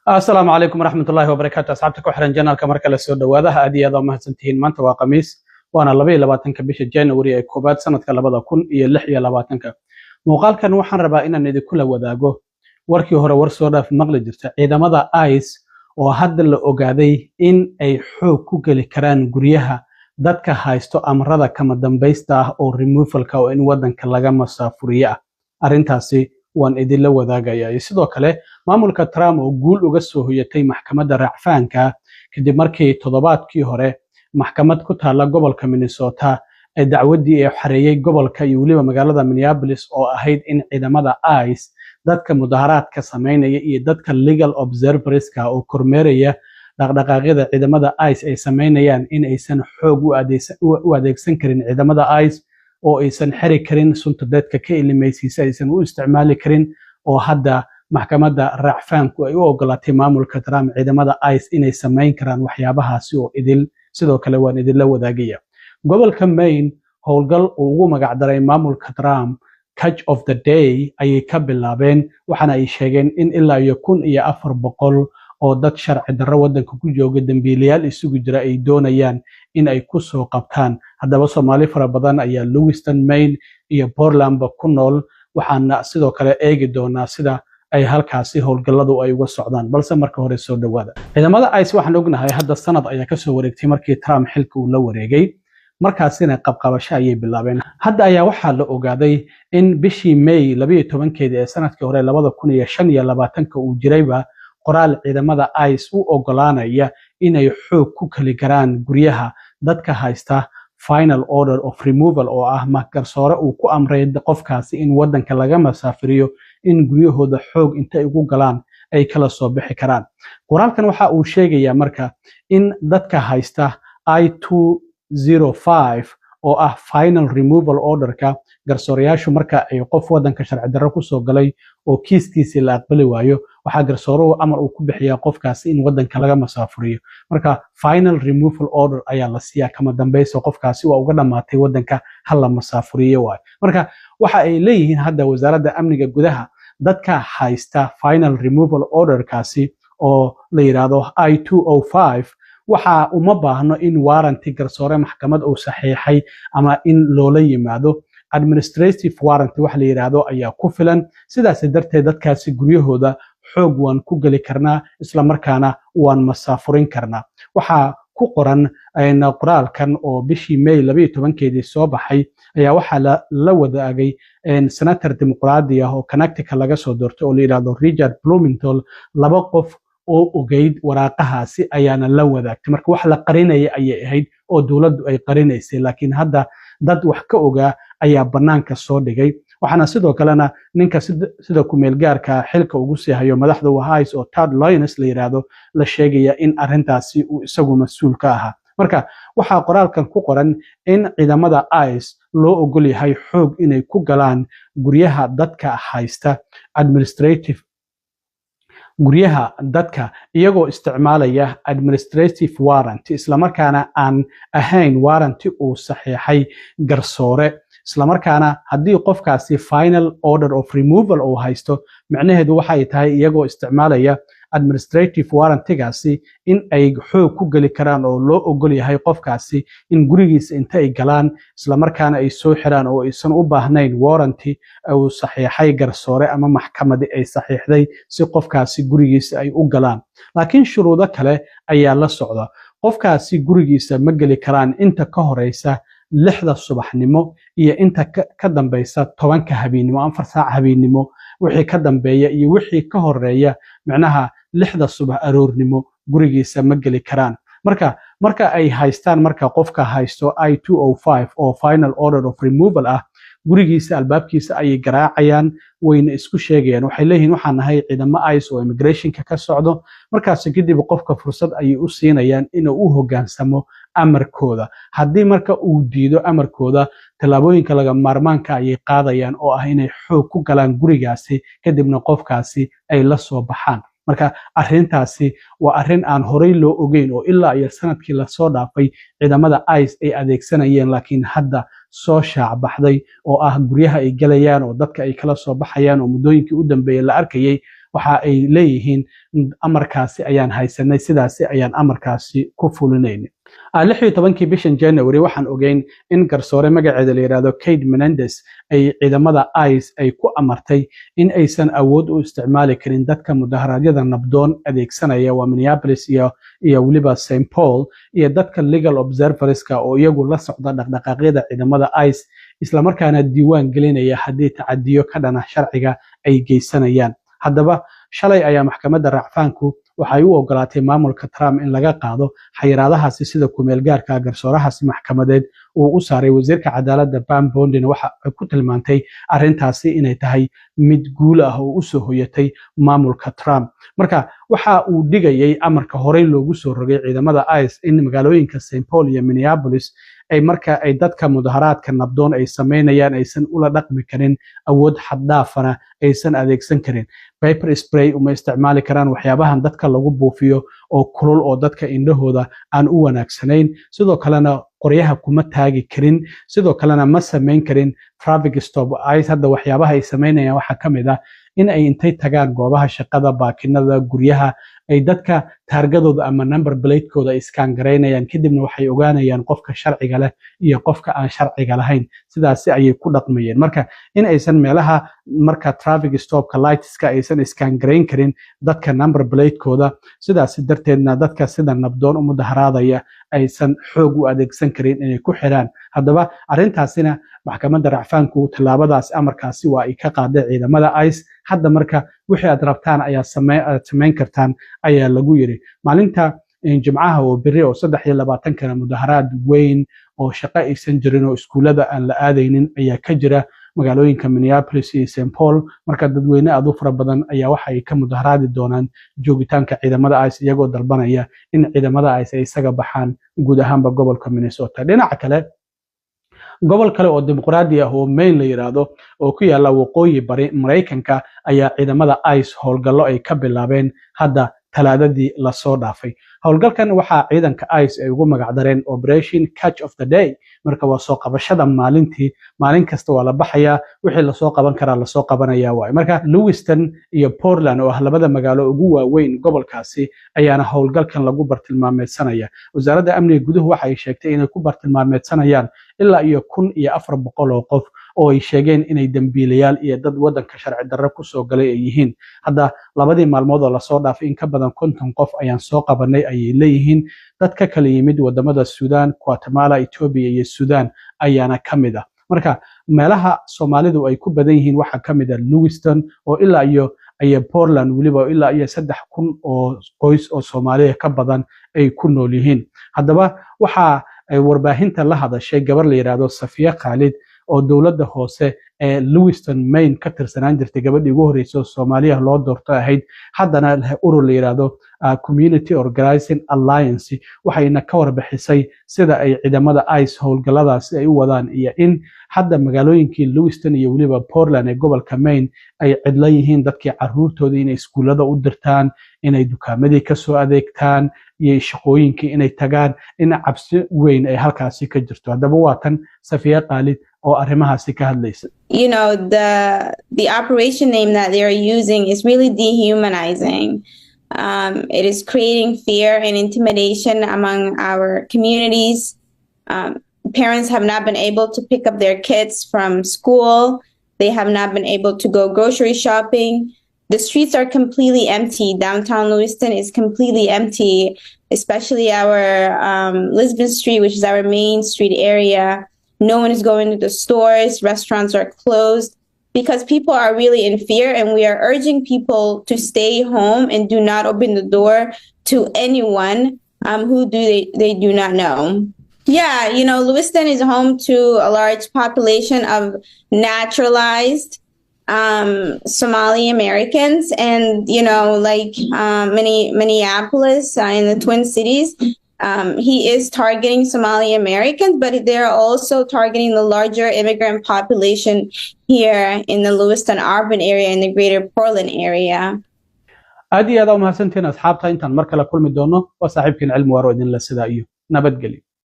السلام عليكم ورحمة الله وبركاته. أصحابتك وحرن جنال كمركز السود وهذا هذه هذا ما هتنتهين ما أنت وقميص وأنا لبي لباتنك بيش جانوري كوبات سنة كلبضة كون يلحية لباتنك مقال كان وحن ربائنا ندي كل وذاقه وركي هو ورسودا في مغلق جرتا إذا ماذا آيس وهذا اللي أقادي إن أي حقوق اللي كران قريها ذاتك هايستو أمراضا كما دنبيستا أو ريموفال كاو إن ودن كلاغاما سافوريا أرنتاسي waan idin la wadaagayaa sidoo kale maamulka Trump oo guul uga soo hoyatay maxkamadda racfaanka kadib markii toddobaadkii hore maxkamad ku taala gobolka Minnesota ay dacwadii ay xareeyay gobolka iyo waliba magaalada Minneapolis oo ahayd in ciidamada ICE dadka mudaharaadka sameynaya iyo dadka legal observerska oo kormeeraya dhaqdhaqaaqyada ciidamada ICE ay sameynayaan in aysan xoog u adeegsan karin ciidamada ICE oo aysan xiri karin sunta dadka ka ilmaysiisa aysan u isticmaali karin oo hadda maxkamadda racfaanku ay u ogolaatay maamulka Trump ciidamada ICE inay sameyn karaan waxyaabahaasi oo idil sidoo kale waan idin la wadaagaya gobolka Maine howlgal ugu magac daray maamulka Trump catch of the day ayay ka bilaabeen waxaana ay sheegeen in ilaa 1400 oo dad sharci darro wadanka ku jooga dambiilayaal isugu jira ay doonayaan in ay ku soo qabtaan haddaba Soomaali fara badan ayaa Lewiston Maine iyo Portland ku nool waxaana sidoo kale eegi doonaa sida ay halkaasi howlgalladu ay uga socdaan balse marka hore soo dhawaada ciidamada ICE waxaan ognahay hadda sanad ayaa ka soo wareegtay markii Trump xilka uu la wareegay markaasina qabqabasho ayay bilaabeen hadda ayaa waxaa la ogaaday in bishii May 12keeda ee sanadkii hore 2025 uu jirayba qoraal ciidamada ICE u ogolaanaya inay xoog ku kali garaan guryaha dadka haysta final order of removal oo ah garsoore uu ku amray qofkaasi in wadanka laga masaafiriyo in guryahooda xoog intay ugu galaan ay kala soo bixi karaan qoraalkan waxa uu sheegayaa marka in dadka haysta I-205 oo ah final removal orderka garsooreyaashu marka ay qof wadanka sharci darro ku soo galay oo kiiskiisa la aqbali waayo waxa garsooruhu amar uu ku bixiyaa qofkaasi in wadanka laga masaafuriyo marka final removal order ayaa la siiyaa kama dambayso qofkaasi waa uga dhamaatay wadanka hal la masaafuriyo waay marka waxa ay leeyihiin hadda wasaaradda amniga gudaha dadka haysta final removal order kaasi oo la yiraahdo I-205 waxa uma baahno in warranty garsoore maxkamad uu saxiixay ama in loola yimaado administrative warranty wax la yiraahdo ayaa ku filan sidaas darteed dadkaasi guryahooda xoog waan ku gali karnaa isla markaana waan masaafurin karnaa waxa ku qoran qoraalkan oo bishii May 12keedii soo baxay ayaa waxa la wadaagay senator dimuqraadi ah oo Connecticut laga soo doortay oo la yiraahdo Richard Blumenthal laba qof oo ogeyd waraaqahaasi ayaana la wadaagtay marka wax la qarinay ayay ahayd oo dawladdu ay qarinaysay laakiin hadda dad wax ka ogaa ayaa banaanka soo dhigay waxaana sidoo kalena ninka sida ku meel gaarka xilka ugu sii hayo madaxda ICE oo Todd Lyons la yiraahdo la sheegaya in arintaasi uu isagu mas'uul ka ahaa marka waxa qoraalkan ku qoran in ciidamada ICE loo ogol yahay xoog inay ku galaan guryaha dadka haysta administrative guryaha dadka iyagoo isticmaalaya administrative warranty isla markaana aan ahayn warranty uu saxiixay garsoore isla markaana haddii qofkaasi final order of removal uu haysto macnaheedu waxay tahay iyagoo isticmaalaya administrative warrantygaasi in ay xoog ku gali karaan oo loo ogol yahay qofkaasi in gurigiisa inta ay galaan isla markaana ay soo xiraan oo aysan u baahnayn warranty uu saxiixay garsoore ama maxkamadi ay saxiixday si qofkaasi gurigiisa ay u galaan laakiin shuruudo kale ayaa la socda qofkaasi gurigiisa ma gali karaan inta ka horeysa 6 subaxnimo iyo inta ka dambaysa 10 habeenimo 4 saac habeenimo wixii ka dambeeya iyo wixii ka horeeya macnaha 6 subax aroornimo gurigiisa ma gali karaan marka ay haystaan marka qofka haysto I-205 oo final order of removal ah gurigiisa albaabkiisa ay garaacayaan wayna isku sheegayaan waxay leeyihiin waxaan nahay ciidamo ICE oo immigrationka ka socdo markaas kadib qofka fursad ay u siinayaan inuu u hoggaansamo amarkooda haddii marka uu diido amarkooda talaabooyinka laga maarmaanka ay qaadayaan oo ah inay xoog ku galaan gurigaasi kadibna qofkaasi ay la soo baxaan marka arintaasi waa arin aan horey loo ogeyn oo ilaa iyo sanadkii la soo dhaafay ciidamada ICE ay adeegsanayeen laakiin hadda soo shaac baxday oo ah guryaha ay galayaan oo dadka ay kala soo baxayaan oo muddooyinkii u dambeeyay la arkayay waxa ay leeyihiin amarkaasi ayaan haysanay sidaasi ayaan amarkaasi ku fulinaynay 16 bishan January waxaan ogeyn in garsoore magaceeda la yiraahdo Kate Menendez ay ciidamada ICE ay ku amartay in aysan awood u isticmaali karin dadka mudaharaadyada nabdoon adeegsanaya waa Minneapolis iyo waliba St. Paul iyo dadka legal observerska oo iyagu la socda dhaqdhaqaaqyada ciidamada ICE isla markaana diiwaan gelinaya haddii tacadiyo ka dhana sharciga ay geysanayaan haddaba shalay ayaa maxkamadda racfaanku waxay u ogolaatay maamulka Trump in laga qaado xayiraadahaasi sida kumeel gaarka garsoorahaasi maxkamadeed uu u saaray wasiirka cadaaladda Pam Bondi waxa ay ku tilmaantay arintaasi inay tahay mid guul ah oo u soo hoyatay maamulka Trump marka waxa uu dhigayay amarka horey loogu soo rogay ciidamada ICE in magaalooyinka St. Paul iyo Minneapolis ay marka ay dadka mudaharaadka nabdoon ay sameynayaan aysan ula dhaqmi karin awood xad dhaafana aysan adeegsan karin paper spray uma isticmaali karaan waxyaabahan dadka lagu buufiyo oo kulul oo dadka indhahooda aan u wanaagsanayn sidoo kalena qoryaha kuma taagi karin sidoo kalena ma sameyn karin traffic stop ay hadda waxyaabaha ay sameynayaan waxa kamid ah in ay intay tagaan goobaha shaqada baakinada guryaha ay dadka taargadooda ama number plate-kooda iskaan gareynayaan kadibna waxay ogaanayaan qofka sharciga leh iyo qofka aan sharciga lahayn sidaasi ayay ku dhaqmayeen marka in aysan meelaha marka traffic stopka lightska aysan iskaan gareyn karin dadka number plate-kooda sidaasi darteedna dadka sida nabdoon u mudaharaadaya aysan xoog u adeegsan karin inay ku xiraan haddaba arintaasina maxkamadda racfaanku tallaabadaas amarkaasi waa ay ka qaaday ciidamada ICE hadda marka wixii aad rabtaan ayaa sameyn kartaan ayaa lagu yiri maalinta jimcaha oo biri oo 23 kana mudaharaad weyn oo shaqo aysan jirin oo iskuulada aan la aadaynin ayaa ka jira magaalooyinka Minneapolis iyo St. Paul marka dadweyne aad u fara badan ayaa waxa ay ka mudaharaadi doonaan joogitaanka ciidamada ICE iyagoo dalbanaya in ciidamada ICE ay isaga baxaan guud ahaanba gobolka Minnesota dhinaca kale gobol kale oo dimuqraadi ah oo Maine la yiraahdo oo ku yaala waqooyi bari Mareykanka ayaa ciidamada ICE howlgallo ay ka bilaabeen hadda talaadadii la soo dhaafay howlgalkan waxa ciidanka ICE ay ugu magac dareen Operation Catch of the Day marka waa soo qabashada maalin kasta waa la baxaya wixii la soo qaban karaa la soo qabanaya waay marka Lewiston iyo Portland oo labada magaalo ugu waaweyn gobolkaasi ayaana howlgalkan lagu bartilmaameedsanaya wasaaradda amniga gudaha waxa ay sheegtay inay ku bartilmaameedsanayaan ilaa iyo 1400 oo qof oo ay sheegeen inay dambiilayaal iyo dad wadanka sharci darro ku soo galay ay yihiin hadda labadii maalmood oo la soo dhaafay in ka badan 50 qof ayaan soo qabanay ayay leeyihiin dad ka kala yimid wadamada Suudaan, Guatemala, Ethiopia iyo Suudaan ayaana kamid ah marka meelaha Soomaalidu ay ku badan yihiin waxa kamid ah Lewiston oo ilaa iyo Portland waliba ilaa iyo 3000 oo qoys oo Soomaaliya ka badan ay ku nool yihiin haddaba waxa ay warbaahinta la hadashay gabar la yiraahdo Safiya Khalid oo dawladda hoose ee Lewiston Maine ka tirsanaan jirtay gabadhii ugu horeysay Soomaaliya loo doortay ahayd haddana urur la yiraahdo Community Organizing Alliance waxayna ka warbixisay sida ay ciidamada ICE howlgalladaasi ay u wadaan iyo in hadda magaalooyinkii Lewiston iyo waliba Portland ee gobolka Maine ay cidla yihiin dadkii caruurtooda inay iskuulada u dirtaan inay dukaamadii ka soo adeegtaan iyo shaqooyinkii inay tagaan in cabsi weyn ay halkaasi ka jirto haddaba waa tan Safiya Khalid oo arrimahaasi ka hadlaysa you know the operation name that they are using is really dehumanizing. It is creating fear and intimidation among our communities. Parents have not been able to pick up their kids from school. They have not been able to go grocery shopping. The streets are completely empty. Downtown Lewiston is completely empty, especially our Lisbon Street, which is our main street area. No one is going to the stores. Restaurants are closed because people are really in fear, and we are urging people to stay home and do not open the door to anyone who they do not know. Yeah, you know, Lewiston is home to a large population of naturalized Somali Americans, and you know, like Minneapolis in the Twin Cities, he is targeting Somali Americans, but they're also targeting the larger immigrant population here in the Lewiston urban area and the greater Portland area. aad iyo aad u mahadsantiin asxaabta intaan mar kale kulmi doono waa saaxiibkiin cilmi waaro idin la sida iyo nabadgelyo